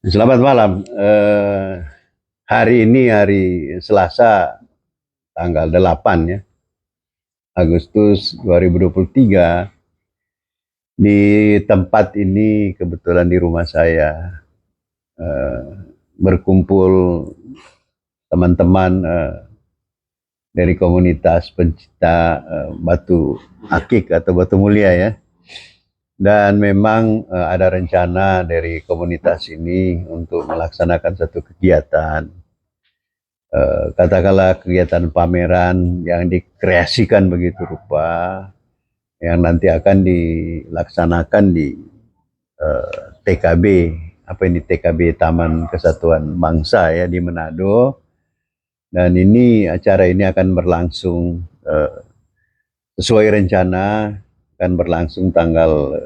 Selamat malam. Hari ini hari Selasa tanggal 8 ya, Agustus 2023. Di tempat ini kebetulan di rumah saya eh, berkumpul teman-teman dari komunitas pencinta batu akik atau batu mulia ya. Dan memang ada rencana dari komunitas ini untuk melaksanakan satu kegiatan, katakanlah kegiatan pameran yang dikreasikan begitu rupa, yang nanti akan dilaksanakan di TKB, apa ini TKB Taman Kesatuan Bangsa ya di Manado. Dan ini acara ini akan berlangsung sesuai rencana, akan berlangsung tanggal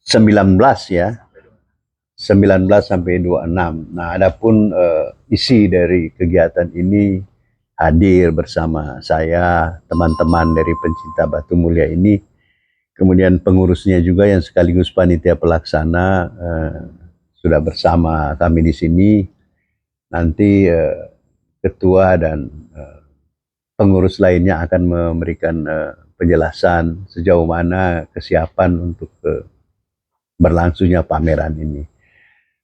19 ya, 19 sampai 26. Nah, adapun isi dari kegiatan ini hadir bersama saya, teman-teman dari pencinta batu mulia ini, kemudian pengurusnya juga yang sekaligus panitia pelaksana sudah bersama kami di sini. Nanti ketua dan pengurus lainnya akan memberikan penjelasan sejauh mana kesiapan untuk berlangsungnya pameran ini.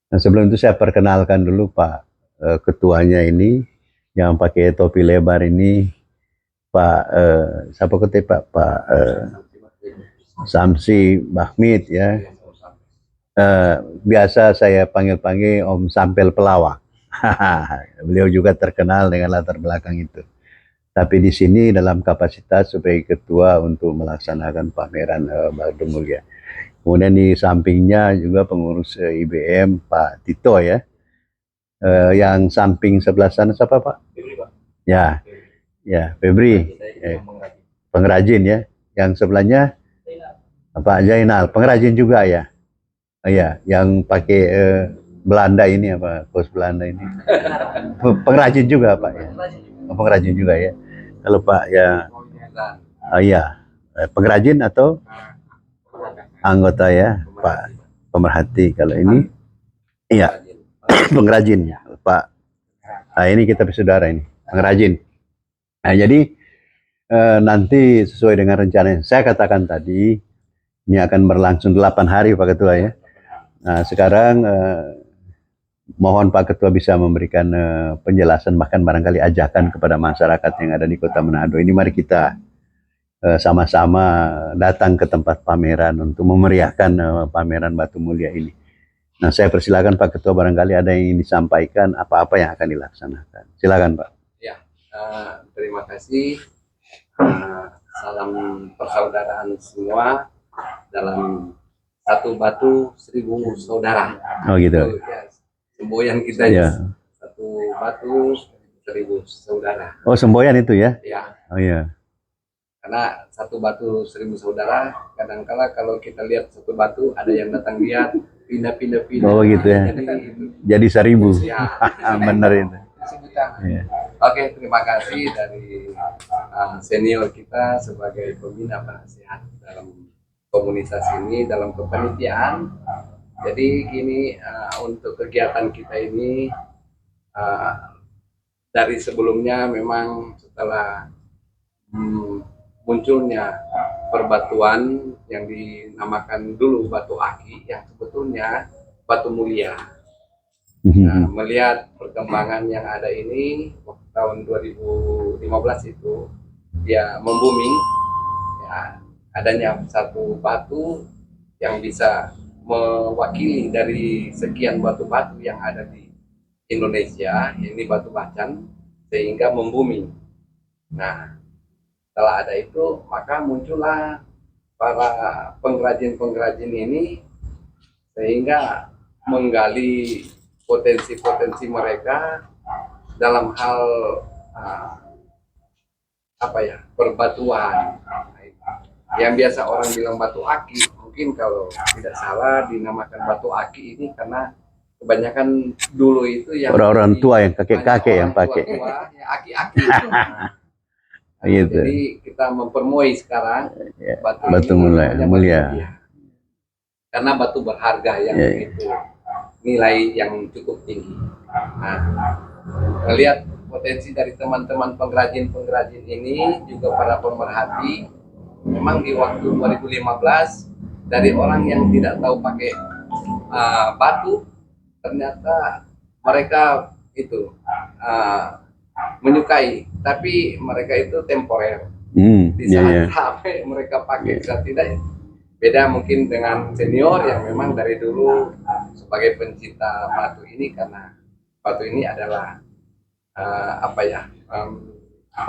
Nah, sebelum itu saya perkenalkan dulu Pak ketuanya ini, yang pakai topi lebar ini, Pak siapa Pak Samsi Bahmid ya. Biasa saya panggil-panggil Om Sampel Pelawak. Beliau juga terkenal dengan latar belakang itu. Tapi di sini dalam kapasitas sebagai ketua untuk melaksanakan pameran batu mulia. Kemudian di sampingnya juga pengurus IBM Pak Tito ya. Yang samping sebelah sana siapa Pak? Febri, Pak. Ya, ya Febri, pengrajin ya. Yang sebelahnya Pak Jainal, pengrajin juga ya. Iya, yang pakai Belanda ini apa, kos Belanda ini. Pengrajin juga Pak ya. Pengrajin juga ya. Kalau Pak ya, iya, pengrajin atau anggota ya, Pak pemerhati. Kalau ini, iya, pengrajin ya, Pak. Nah ini kita bersaudara ini, pengrajin. Nah jadi nanti sesuai dengan rencana yang saya katakan tadi, ini akan berlangsung 8 hari Pak Ketua ya. Nah sekarang mohon Pak Ketua bisa memberikan penjelasan, bahkan barangkali ajakan kepada masyarakat yang ada di Kota Manado. Ini mari kita sama-sama datang ke tempat pameran untuk memeriahkan pameran batu mulia ini. Nah saya persilakan Pak Ketua, barangkali ada yang ingin disampaikan, apa-apa yang akan dilaksanakan. Silakan Pak. Ya, terima kasih. Salam persaudaraan semua dalam satu batu 1000 saudara. Oh gitu. Ya, semboyan kita ya. Satu batu 1000 saudara. Oh semboyan itu ya? Ya. Oh iya. Karena satu batu 1000 saudara, kadang-kala kalau kita lihat satu batu ada yang datang lihat pindah-pindah. Oh gitu ya. Jadi 1000. Ya. Benar itu. Ya. Oke, terima kasih dari senior kita sebagai pembina penasehat dalam komunitas ini, dalam kepanitiaan. Jadi gini, untuk kegiatan kita ini dari sebelumnya memang setelah munculnya perbatuan yang dinamakan dulu batu aki, yang sebetulnya batu mulia. Nah, melihat perkembangan yang ada ini, tahun 2015 itu ya membuming, ya, adanya satu batu yang bisa mewakili dari sekian batu-batu yang ada di Indonesia, ini batu bacan, sehingga membuming. Nah, setelah ada itu, maka muncullah para pengrajin-pengrajin ini sehingga menggali potensi-potensi mereka dalam hal perbatuan. Yang biasa orang bilang batu aki, mungkin kalau tidak salah dinamakan batu aki ini karena kebanyakan dulu itu yang orang-orang tua, yang kakek-kakek yang pakai ya, aki-aki. Gitu. Jadi kita mempermuai sekarang batu mulia. Karena batu berharga yang begitu nilai yang cukup tinggi. Nah, melihat potensi dari teman-teman pengrajin-pengrajin ini, juga para pemerhati, memang di waktu 2015 dari orang yang tidak tahu pakai batu, ternyata mereka itu menyukai, tapi mereka itu temporer. Di saat HP mereka pakai tidak beda mungkin dengan senior yang memang dari dulu sebagai pencinta batu ini, karena batu ini adalah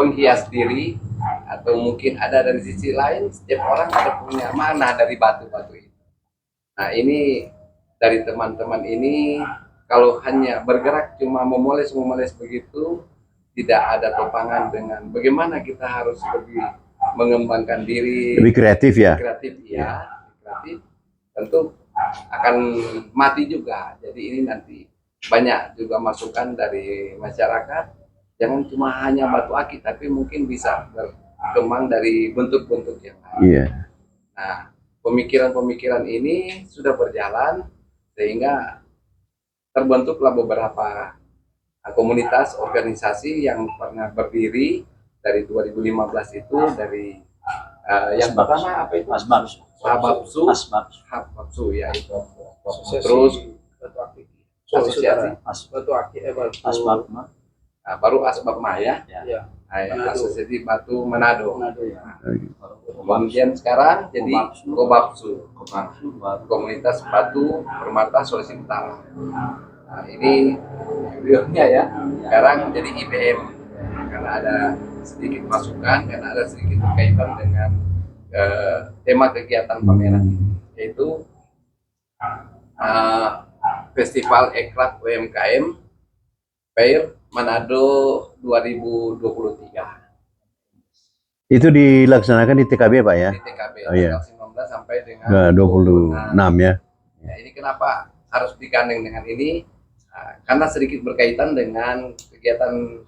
penghias diri, atau mungkin ada dari sisi lain setiap orang ada punya mana dari batu-batu itu. Nah, ini dari teman-teman ini kalau hanya bergerak cuma memoles begitu, tidak ada topangan dengan bagaimana kita harus lebih mengembangkan diri, lebih kreatif ya. Kreatif, tentu akan mati juga. Jadi ini nanti banyak juga masukan dari masyarakat. Jangan cuma hanya batu akik, tapi mungkin bisa berkembang dari bentuk-bentuk yang lain. Nah, pemikiran-pemikiran ini sudah berjalan sehingga terbentuklah beberapa komunitas organisasi yang pernah berdiri dari 2015 itu, dari yang pertama apa itu? Hababsu ya itu. Terus asosiasi baru Asbab Maya, asosiasi Batu Manado. Kemudian sekarang jadi Kobabsu, komunitas batu permata Sulawesi Utara. Nah, ini videonya ya. Sekarang jadi IBM karena ada sedikit masukan, karena ada sedikit berkaitan dengan tema kegiatan pameran ini, yaitu Festival Ekraf UMKM Fair Manado 2023. Itu dilaksanakan di TKB Pak ya? Di TKB, iya. 19 sampai dengan 26 ya. Ya. Ini kenapa harus digandeng dengan ini? Karena sedikit berkaitan dengan kegiatan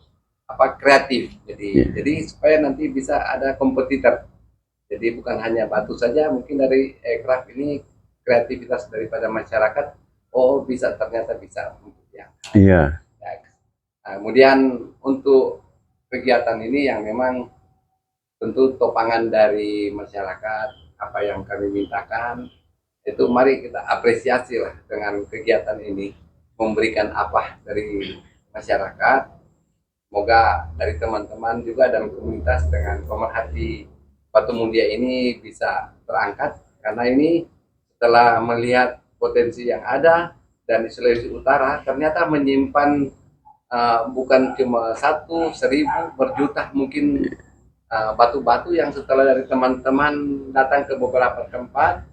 kreatif. Jadi supaya nanti bisa ada kompetitor. Jadi bukan hanya batu saja, mungkin dari aircraft ini kreativitas daripada masyarakat, ternyata bisa untuk yang. Iya. Nah, kemudian untuk kegiatan ini yang memang tentu topangan dari masyarakat, apa yang kami mintakan itu mari kita apresiasi lah dengan kegiatan ini, memberikan apa dari masyarakat. Semoga dari teman-teman juga dan komunitas dengan pemerhati Batu Mulia ini bisa terangkat, karena ini setelah melihat potensi yang ada dan di Sulawesi Utara ternyata menyimpan bukan cuma 1, 1000, berjuta mungkin batu-batu yang setelah dari teman-teman datang ke beberapa tempat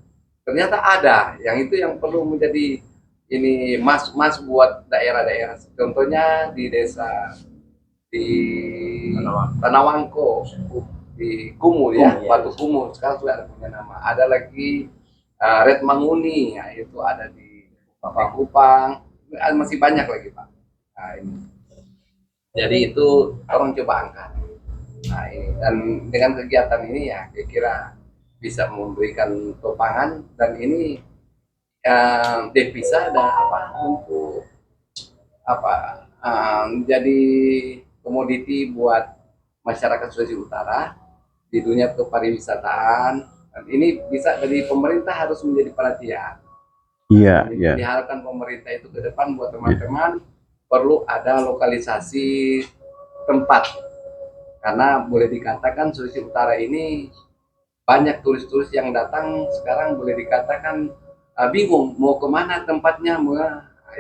ternyata ada, yang itu yang perlu menjadi ini mas buat daerah-daerah. Contohnya di desa di Tanawangko, di Kumul ya, Batu Kumul sekarang sudah ada punya nama. Ada lagi Red Manguni, ya, itu ada di Kupang, masih banyak lagi Pak. Nah, ini. Jadi itu orang coba angkat. Nah, ini. Dan dengan kegiatan ini ya kira-kira bisa memberikan topangan, dan ini devisa dan untuk menjadi komoditi buat masyarakat Sulawesi Utara di dunia kepariwisataan. Dan ini bisa dari pemerintah harus menjadi perhatian. Iya, iya. Diharapkan pemerintah itu ke depan buat teman-teman perlu ada lokalisasi tempat, karena boleh dikatakan Sulawesi Utara ini banyak turis-turis yang datang sekarang, boleh dikatakan bingung mau kemana tempatnya,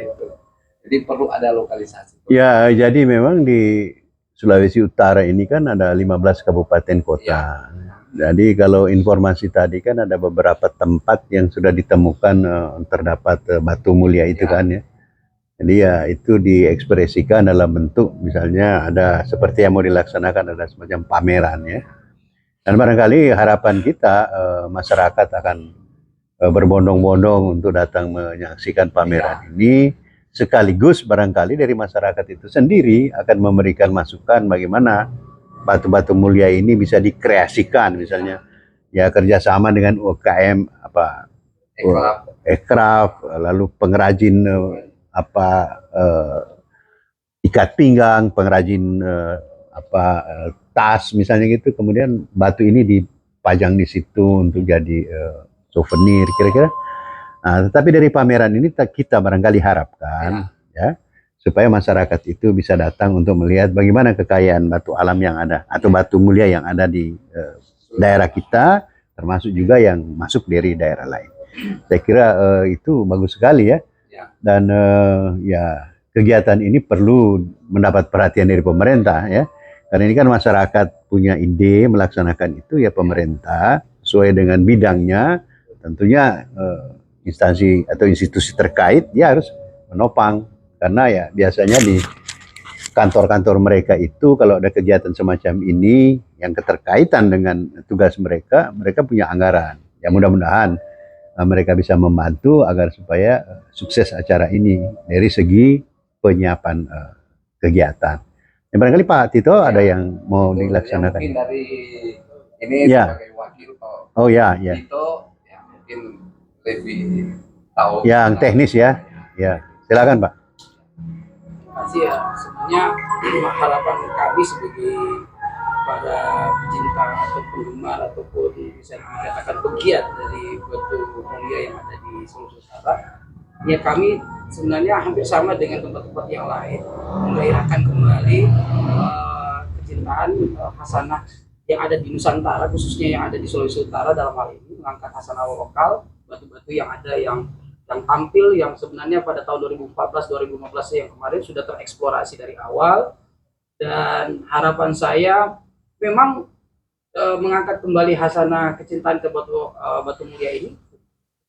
itu. Jadi perlu ada lokalisasi. Ya, jadi memang di Sulawesi Utara ini kan ada 15 kabupaten kota. Ya. Jadi kalau informasi tadi kan ada beberapa tempat yang sudah ditemukan terdapat batu mulia itu kan ya. Jadi ya itu diekspresikan dalam bentuk misalnya ada seperti yang mau dilaksanakan, ada semacam pameran ya. Dan barangkali harapan kita masyarakat akan berbondong-bondong untuk datang menyaksikan pameran ini, sekaligus barangkali dari masyarakat itu sendiri akan memberikan masukan bagaimana batu-batu mulia ini bisa dikreasikan, misalnya ya kerjasama dengan UMKM Ekraf, lalu pengrajin ikat pinggang, pengrajin tas misalnya gitu. Kemudian batu ini dipajang di situ untuk jadi souvenir kira-kira. Nah, tetapi dari pameran ini kita barangkali harapkan ya supaya masyarakat itu bisa datang untuk melihat bagaimana kekayaan batu alam yang ada atau batu mulia yang ada di daerah kita, termasuk juga yang masuk dari daerah lain. Saya kira itu bagus sekali ya. Dan ya kegiatan ini perlu mendapat perhatian dari pemerintah ya. Karena ini kan masyarakat punya ide melaksanakan itu, ya pemerintah sesuai dengan bidangnya tentunya instansi atau institusi terkait dia harus menopang. Karena ya biasanya di kantor-kantor mereka itu kalau ada kegiatan semacam ini yang keterkaitan dengan tugas mereka, mereka punya anggaran. Ya mudah-mudahan mereka bisa membantu agar supaya sukses acara ini dari segi penyiapan kegiatan. Ya, barangkali Pak Tito ada yang mau dilaksanakan. Mungkin dari ini sebagai wakil Pak Tito yang mungkin lebih tahu yang teknis ya. Ya, silakan Pak. Terima kasih ya. Sebenarnya harapan kami sebagai para pecinta atau penggemar ataupun bisa dikatakan pegiat dari batu mulia yang ada di Sulawesi Utara, ya kami sebenarnya hampir sama dengan tempat-tempat yang lain menggairahkan kembali kecintaan hasanah yang ada di Nusantara, khususnya yang ada di Sulawesi Utara. Dalam hal ini mengangkat hasanah lokal, batu-batu yang ada yang tampil yang sebenarnya pada tahun 2014-2015 yang kemarin sudah tereksplorasi dari awal. Dan harapan saya memang mengangkat kembali hasanah kecintaan ke batu mulia ini.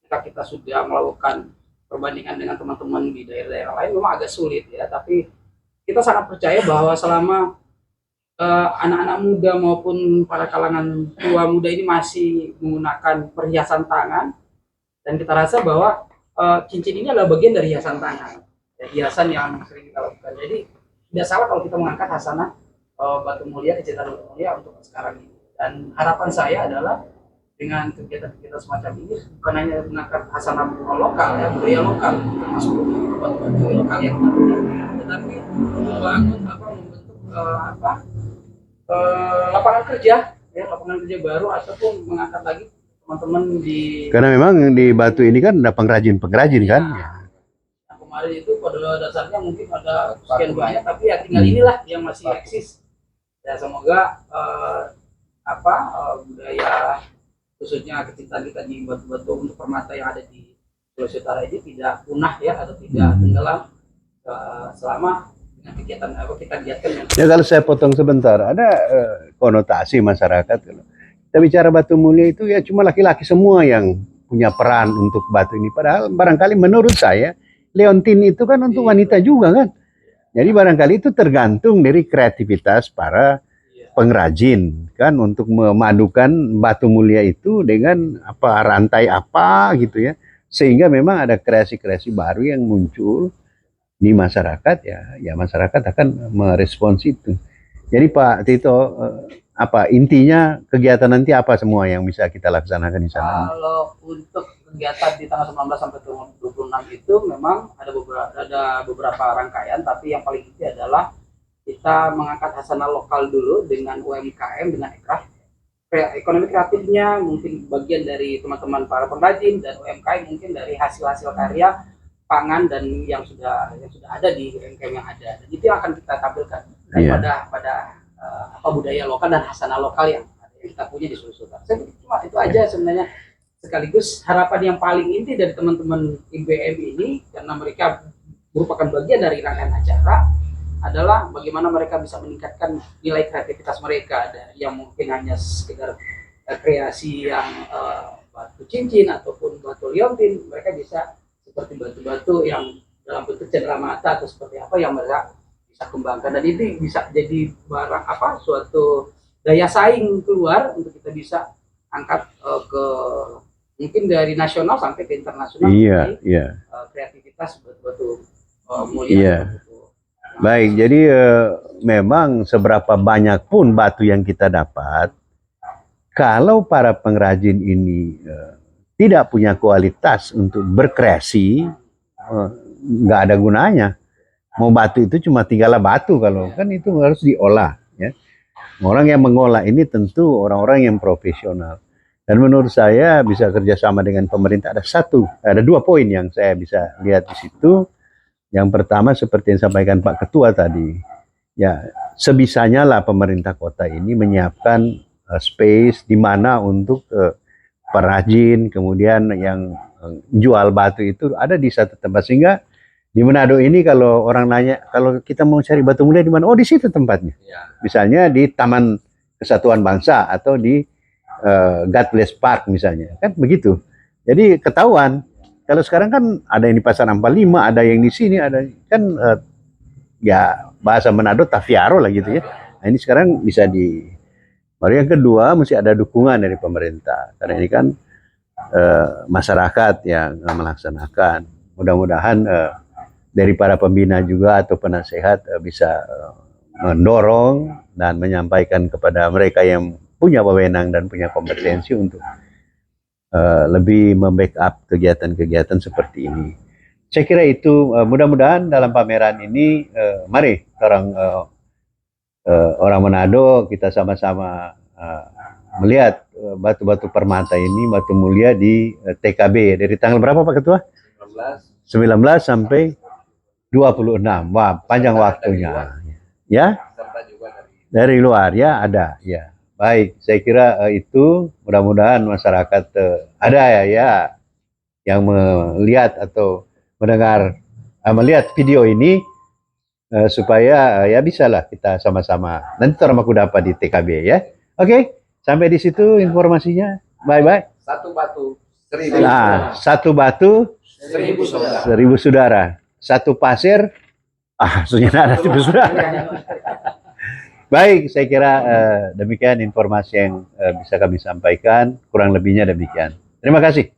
Jika kita sudah melakukan perbandingan dengan teman-teman di daerah-daerah lain memang agak sulit ya, tapi kita sangat percaya bahwa selama anak-anak muda maupun para kalangan tua muda ini masih menggunakan perhiasan tangan, dan kita rasa bahwa cincin ini adalah bagian dari hiasan tangan, ya, hiasan yang sering kita lakukan. Jadi tidak salah kalau kita mengangkat hasanah batu mulia, kecintaan batu mulia untuk sekarang ini. Dan harapan saya adalah dengan kegiatan-kegiatan semacam ini bukan hanya mengangkat hasanah lokal ya, budaya lokal termasuk batu-batu lokal yang kita punya, tetapi membangun membentuk lapangan kerja ya, lapangan kerja baru, ataupun mengangkat lagi teman-teman di, karena memang di batu ini kan ada pengrajin kan ya. Nah, kemarin itu pada dasarnya mungkin ada sekian banyak, tapi ya tinggal inilah yang masih eksis ya. Semoga budaya khususnya kecintaan kita di batu-batu untuk permata yang ada di Sulawesi Utara ini tidak punah ya, atau tidak tenggelam selama dengan kegiatan kita giatkan. Ya kalau saya potong sebentar, ada konotasi masyarakat kalau kita bicara batu mulia itu ya cuma laki-laki semua yang punya peran untuk batu ini. Padahal barangkali menurut saya leontin itu kan untuk wanita juga kan. Jadi barangkali itu tergantung dari kreativitas para pengrajin kan untuk memadukan batu mulia itu dengan rantai apa gitu ya. Sehingga memang ada kreasi-kreasi baru yang muncul di masyarakat ya masyarakat akan merespons itu. Jadi Pak Tito, intinya kegiatan nanti apa semua yang bisa kita laksanakan di sana? Kalau untuk kegiatan di tanggal 19 sampai 26 itu memang ada beberapa rangkaian, tapi yang paling inti adalah kita mengangkat hasanah lokal dulu dengan UMKM, dengan ekraf. Ekonomi kreatifnya mungkin bagian dari teman-teman para pengrajin, dan UMKM mungkin dari hasil-hasil karya pangan dan yang sudah ada di UMKM yang ada. Dan itu yang akan kita tampilkan pada budaya lokal dan hasanah lokal yang kita punya di Sulawesi Utara. Cuma itu aja sebenarnya, sekaligus harapan yang paling inti dari teman-teman IBM ini, karena mereka merupakan bagian dari rangkaian acara, adalah bagaimana mereka bisa meningkatkan nilai kreativitas mereka, yang mungkin hanya sekedar kreasi yang batu cincin ataupun batu liontin. Mereka bisa seperti batu-batu yang dalam bentuk cenderamata atau seperti apa yang mereka bisa kembangkan, dan itu bisa jadi barang suatu daya saing keluar untuk kita bisa angkat ke mungkin dari nasional sampai ke internasional. Kreativitas batu mulia. Baik, jadi memang seberapa banyak pun batu yang kita dapat, kalau para pengrajin ini tidak punya kualitas untuk berkreasi, nggak ada gunanya. Mau batu itu cuma tinggallah batu, kalau kan itu harus diolah. Ya. Orang yang mengolah ini tentu orang-orang yang profesional. Dan menurut saya bisa kerjasama dengan pemerintah. Ada 2 poin yang saya bisa lihat di situ. Yang pertama seperti yang disampaikan Pak Ketua tadi, ya sebisanya lah pemerintah kota ini menyiapkan space di mana untuk perajin, kemudian yang jual batu itu ada di satu tempat, sehingga di Manado ini kalau orang nanya, kalau kita mau cari batu mulia di mana? Oh, di situ tempatnya. Ya. Misalnya di Taman Kesatuan Bangsa atau di God Bless Park misalnya, kan begitu. Jadi ketahuan. Kalau sekarang kan ada yang di Pasar 45, ada yang di sini, ada kan ya bahasa Manado tafiaro lah gitu ya. Nah, ini sekarang bisa di. Baru yang kedua mesti ada dukungan dari pemerintah, karena ini kan masyarakat yang melaksanakan. Mudah-mudahan dari para pembina juga atau penasehat bisa mendorong dan menyampaikan kepada mereka yang punya wewenang dan punya kompetensi untuk lebih membackup kegiatan-kegiatan seperti ini. Saya kira itu mudah-mudahan dalam pameran ini mari orang Manado kita sama-sama melihat batu-batu permata ini, batu mulia di TKB dari tanggal berapa Pak Ketua? 19 sampai 26. Wah, panjang waktunya. Ya? Dari luar ya ada ya. Baik, saya kira itu mudah-mudahan masyarakat ada ya yang melihat atau mendengar melihat video ini supaya ya bisalah kita sama-sama nanti orang aku dapat di TKB ya. Oke, sampai di situ informasinya. Bye. Satu batu 1000. Nah, satu batu 1000 saudara. 1000 saudara. Satu pasir sudah ada 1000 saudara. Baik, saya kira demikian informasi yang bisa kami sampaikan. Kurang lebihnya demikian. Terima kasih.